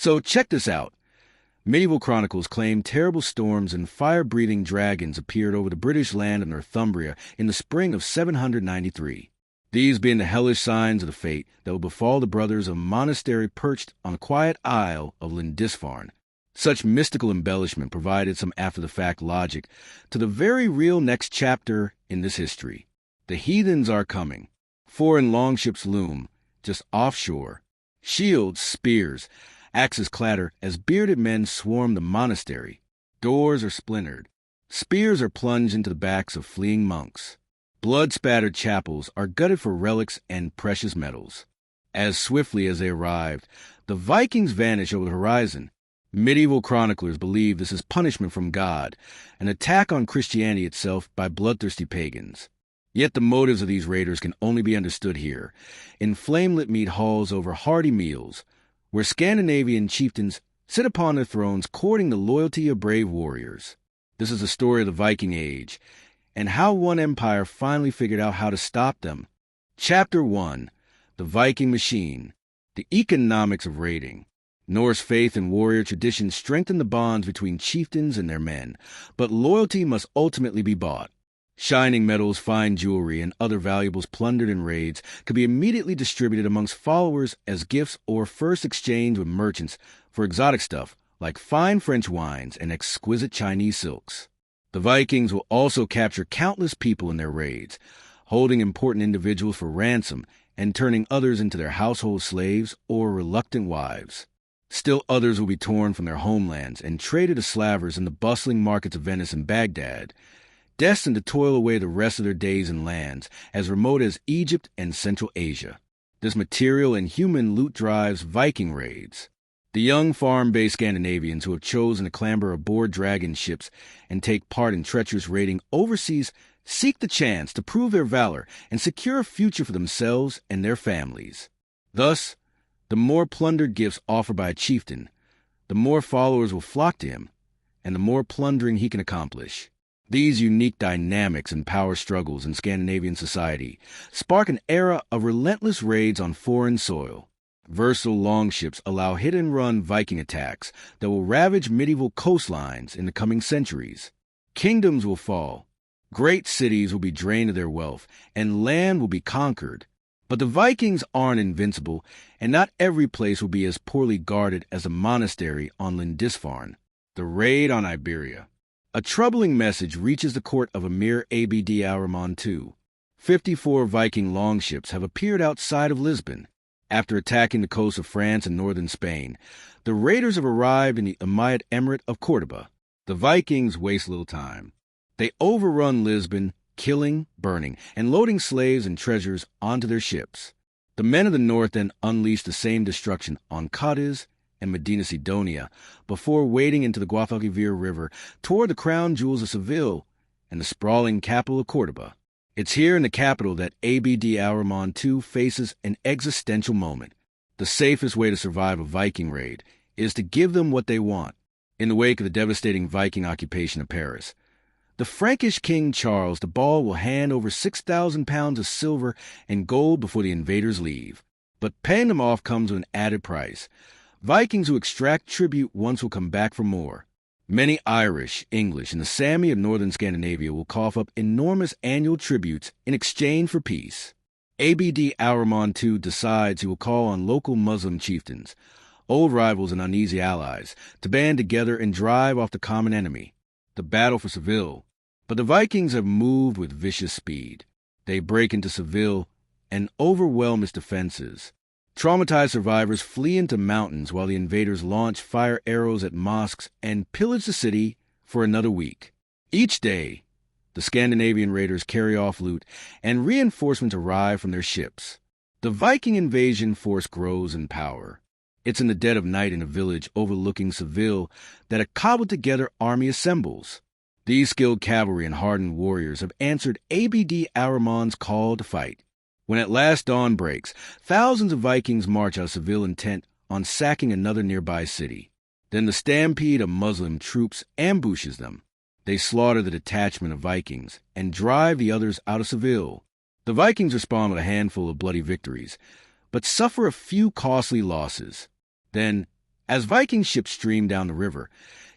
So check this out. Medieval chronicles claim terrible storms and fire-breathing dragons appeared over the British land of Northumbria in the spring of 793. These being the hellish signs of the fate that will befall the brothers of a monastery perched on the quiet isle of Lindisfarne. Such mystical embellishment provided some after-the-fact logic to the very real next chapter in this history. The heathens are coming. Foreign longships loom, just offshore. Shields, spears, axes clatter as bearded men swarm the monastery. Doors are splintered. Spears are plunged into the backs of fleeing monks. Blood-spattered chapels are gutted for relics and precious metals. As swiftly as they arrived, the Vikings vanish over the horizon. Medieval chroniclers believe this is punishment from God, an attack on Christianity itself by bloodthirsty pagans. Yet the motives of these raiders can only be understood here, in flame-lit mead halls over hearty meals, where Scandinavian chieftains sit upon their thrones courting the loyalty of brave warriors. This is the story of the Viking Age, and how one empire finally figured out how to stop them. Chapter 1. The Viking Machine. The Economics of Raiding. Norse faith and warrior tradition strengthen the bonds between chieftains and their men, but loyalty must ultimately be bought. Shining metals, fine jewelry, and other valuables plundered in raids could be immediately distributed amongst followers as gifts or first exchanged with merchants for exotic stuff like fine French wines and exquisite Chinese silks. The Vikings will also capture countless people in their raids, holding important individuals for ransom and turning others into their household slaves or reluctant wives. Still others will be torn from their homelands and traded to slavers in the bustling markets of Venice and Baghdad, destined to toil away the rest of their days in lands as remote as Egypt and Central Asia. This material and human loot drives Viking raids. The young farm-based Scandinavians who have chosen to clamber aboard dragon ships and take part in treacherous raiding overseas seek the chance to prove their valor and secure a future for themselves and their families. Thus, the more plundered gifts offered by a chieftain, the more followers will flock to him, and the more plundering he can accomplish. These unique dynamics and power struggles in Scandinavian society spark an era of relentless raids on foreign soil. Versatile longships allow hit-and-run Viking attacks that will ravage medieval coastlines in the coming centuries. Kingdoms will fall, great cities will be drained of their wealth, and land will be conquered. But the Vikings aren't invincible, and not every place will be as poorly guarded as a monastery on Lindisfarne. The raid on Iberia. A troubling message reaches the court of Amir Abd al-Rahman II. 54 Viking longships have appeared outside of Lisbon. After attacking the coast of France and northern Spain, the raiders have arrived in the Umayyad Emirate of Córdoba. The Vikings waste little time. They overrun Lisbon, killing, burning, and loading slaves and treasures onto their ships. The men of the north then unleash the same destruction on Cadiz and Medina Sidonia before wading into the Guadalquivir River toward the crown jewels of Seville and the sprawling capital of Córdoba. It's here in the capital that Abd al-Rahman II faces an existential moment. The safest way to survive a Viking raid is to give them what they want. In the wake of the devastating Viking occupation of Paris, the Frankish King Charles the Bald will hand over 6,000 pounds of silver and gold before the invaders leave. But paying them off comes with an added price. Vikings who extract tribute once will come back for more. Many Irish, English, and the Sami of northern Scandinavia will cough up enormous annual tributes in exchange for peace. Abd al-Rahman II decides he will call on local Muslim chieftains, old rivals and uneasy allies, to band together and drive off the common enemy, the battle for Seville. But the Vikings have moved with vicious speed. They break into Seville and overwhelm its defenses. Traumatized survivors flee into mountains while the invaders launch fire arrows at mosques and pillage the city for another week. Each day, the Scandinavian raiders carry off loot and reinforcements arrive from their ships. The Viking invasion force grows in power. It's in the dead of night in a village overlooking Seville that a cobbled-together army assembles. These skilled cavalry and hardened warriors have answered Abd al-Rahman's call to fight. When at last dawn breaks, thousands of Vikings march out of Seville intent on sacking another nearby city. Then the stampede of Muslim troops ambushes them. They slaughter the detachment of Vikings and drive the others out of Seville. The Vikings respond with a handful of bloody victories, but suffer a few costly losses. Then, As Viking ships stream down the river,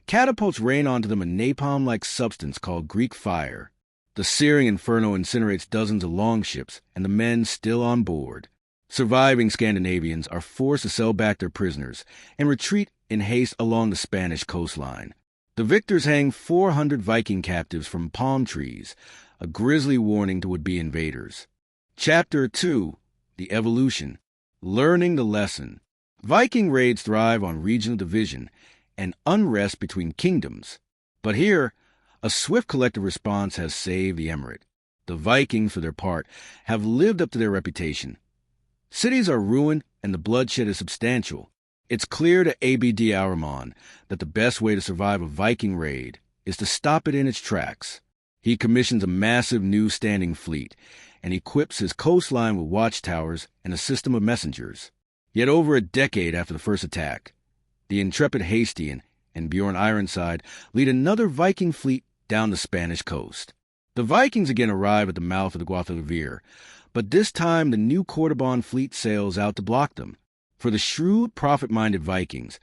catapults rain onto them a napalm-like substance called Greek fire. The searing inferno incinerates dozens of longships, and the men still on board. Surviving Scandinavians are forced to sell back their prisoners and retreat in haste along the Spanish coastline. The victors hang 400 Viking captives from palm trees, a grisly warning to would-be invaders. Chapter 2. The Evolution. Learning the Lesson. Viking raids thrive on regional division and unrest between kingdoms. But here, a swift collective response has saved the emirate. The Vikings, for their part, have lived up to their reputation. Cities are ruined and the bloodshed is substantial. It's clear to Abd al-Rahman that the best way to survive a Viking raid is to stop it in its tracks. He commissions a massive new standing fleet and equips his coastline with watchtowers and a system of messengers. Yet over a decade after the first attack, the intrepid Hastion and Bjorn Ironside lead another Viking fleet down the Spanish coast. The Vikings again arrive at the mouth of the Guadalquivir, but this time the new Cordoban fleet sails out to block them. For the shrewd, profit-minded Vikings,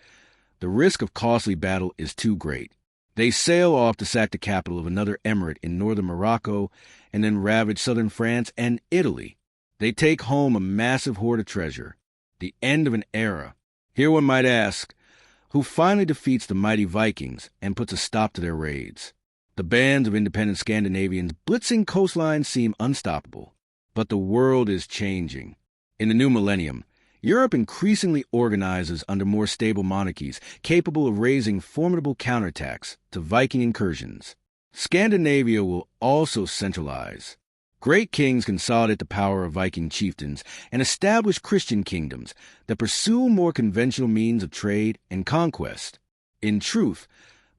the risk of costly battle is too great. They sail off to sack the capital of another emirate in northern Morocco and then ravage southern France and Italy. They take home a massive hoard of treasure, the end of an era. Here one might ask, who finally defeats the mighty Vikings and puts a stop to their raids? The bands of independent Scandinavians blitzing coastlines seem unstoppable. But the world is changing. In the new millennium, Europe increasingly organizes under more stable monarchies capable of raising formidable counterattacks to Viking incursions. Scandinavia will also centralize. Great kings consolidate the power of Viking chieftains and establish Christian kingdoms that pursue more conventional means of trade and conquest. In truth,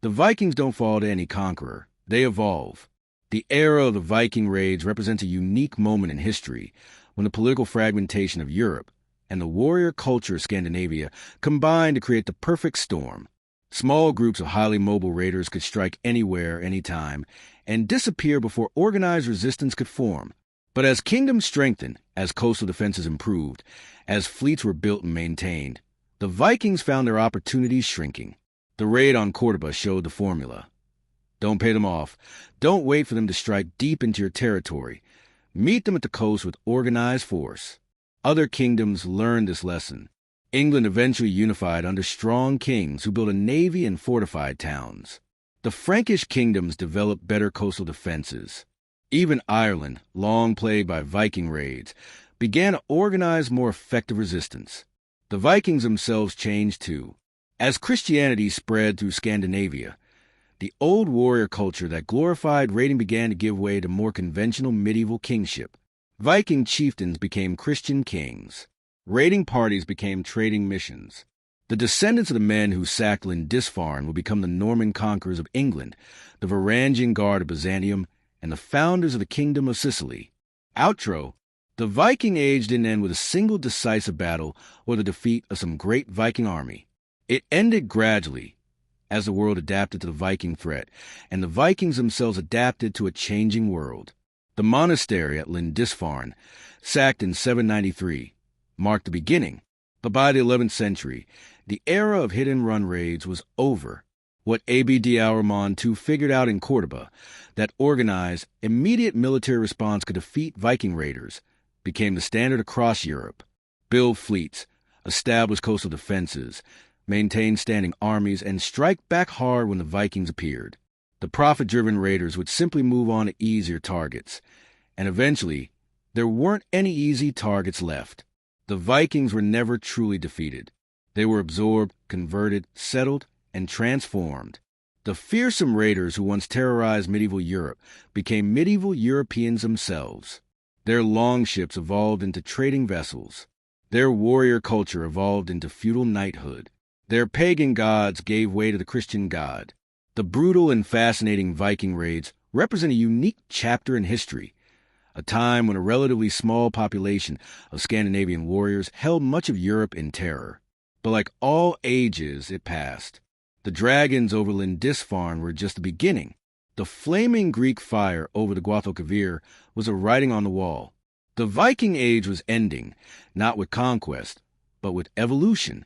the Vikings don't fall to any conqueror. They evolve. The era of the Viking raids represents a unique moment in history when the political fragmentation of Europe and the warrior culture of Scandinavia combined to create the perfect storm. Small groups of highly mobile raiders could strike anywhere, anytime, and disappear before organized resistance could form. But as kingdoms strengthened, as coastal defenses improved, as fleets were built and maintained, the Vikings found their opportunities shrinking. The raid on Córdoba showed the formula. Don't pay them off. Don't wait for them to strike deep into your territory. Meet them at the coast with organized force. Other kingdoms learned this lesson. England eventually unified under strong kings who built a navy and fortified towns. The Frankish kingdoms developed better coastal defenses. Even Ireland, long plagued by Viking raids, began to organize more effective resistance. The Vikings themselves changed too. As Christianity spread through Scandinavia, the old warrior culture that glorified raiding began to give way to more conventional medieval kingship. Viking chieftains became Christian kings. Raiding parties became trading missions. The descendants of the men who sacked Lindisfarne would become the Norman conquerors of England, the Varangian Guard of Byzantium, and the founders of the Kingdom of Sicily. Outro. The Viking Age didn't end with a single decisive battle or the defeat of some great Viking army. It ended gradually, as the world adapted to the Viking threat, and the Vikings themselves adapted to a changing world. The monastery at Lindisfarne, sacked in 793, marked the beginning, but by the 11th century, the era of hit-and-run raids was over. What Abd al-Rahman II figured out in Cordoba, that organized, immediate military response could defeat Viking raiders, became the standard across Europe. Build fleets, establish coastal defenses, maintain standing armies, and strike back hard when the Vikings appeared. The profit-driven raiders would simply move on to easier targets, and eventually, there weren't any easy targets left. The Vikings were never truly defeated. They were absorbed, converted, settled, and transformed. The fearsome raiders who once terrorized medieval Europe became medieval Europeans themselves. Their longships evolved into trading vessels. Their warrior culture evolved into feudal knighthood. Their pagan gods gave way to the Christian God. The brutal and fascinating Viking raids represent a unique chapter in history, a time when a relatively small population of Scandinavian warriors held much of Europe in terror. But like all ages, it passed. The dragons over Lindisfarne were just the beginning. The flaming Greek fire over the Guadalquivir was a writing on the wall. The Viking Age was ending, not with conquest, but with evolution.